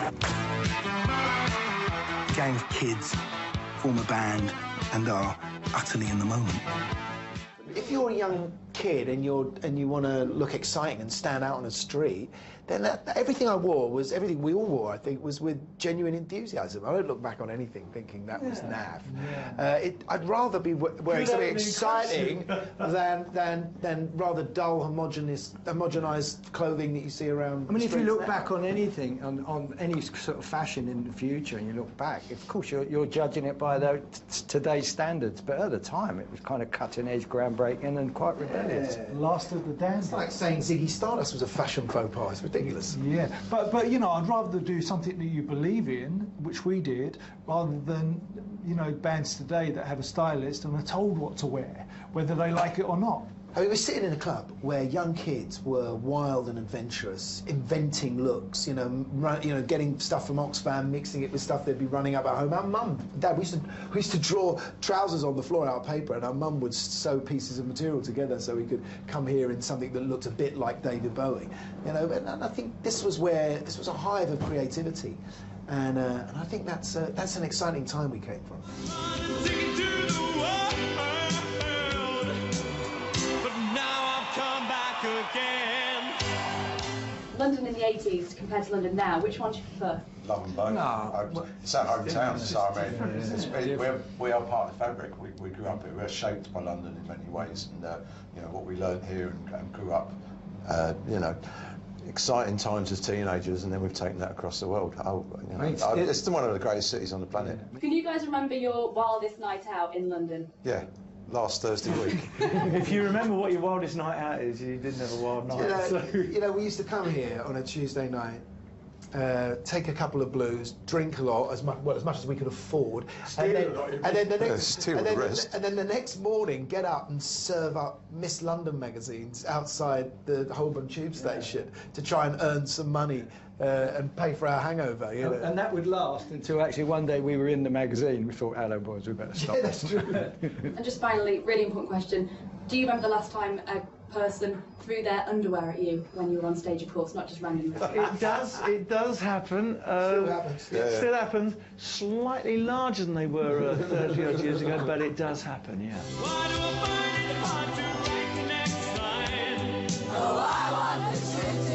A gang of kids form a band and are utterly in the moment. If you're a young kid and you want to look exciting and stand out on a street, then everything I wore was everything we all wore. I think was with genuine enthusiasm. I don't look back on anything thinking that was naff. Yeah. I'd rather be wearing something exciting than rather dull, homogenised clothing that you see around. I mean, if you look now. back on anything, on any sort of fashion in the future, and you look back, of course you're judging it by today's standards. But at the time, it was kind of cutting edge, groundbreaking, and quite rebellious. Yeah. Last of the dance. It's like saying Ziggy Stardust was a fashion faux pas. It's ridiculous. Yeah, but you know, I'd rather do something that you believe in, which we did, rather than, you know, bands today that have a stylist and are told what to wear, whether they like it or not. I mean, we're sitting in a club where young kids were wild and adventurous, inventing looks, you know, getting stuff from Oxfam, mixing it with stuff they'd be running up at home. Our mum, Dad, we used to draw trousers on the floor out of paper, and our mum would sew pieces of material together so we could come here in something that looked a bit like David Bowie, you know. And I think this was a hive of creativity, and I think that's an exciting time we came from. London in the 80s compared to London now, which one do you prefer? Love them both. No, it's our hometown, so I mean, we are part of the fabric. We grew up here. We're shaped by London in many ways, and you know, what we learned here and grew up, you know, exciting times as teenagers, and then we've taken that across the world. You know, it's one of the greatest cities on the planet. Can you guys remember your wildest night out in London? Yeah. Last Thursday week. If you remember what your wildest night out is, you didn't have a wild night. You know, we used to come here on a Tuesday night, take a couple of blues, drink a lot, as much as we could afford, and then the next morning get up and serve up Miss London magazines outside the Holborn Tube Station to try and earn some money and pay for our hangover. You know? And that would last until actually one day we were in the magazine. We thought, hello boys, we better stop. Yeah, that's true. And just finally, really important question, do you remember the last time a person threw their underwear at you when you were on stage, of course, not just randomly? It does happen. Still happens. It still happens. Slightly larger than they were 30 odd years ago, but it does happen, yeah. Why do I find it hard to write the next line? Oh, I want the truth.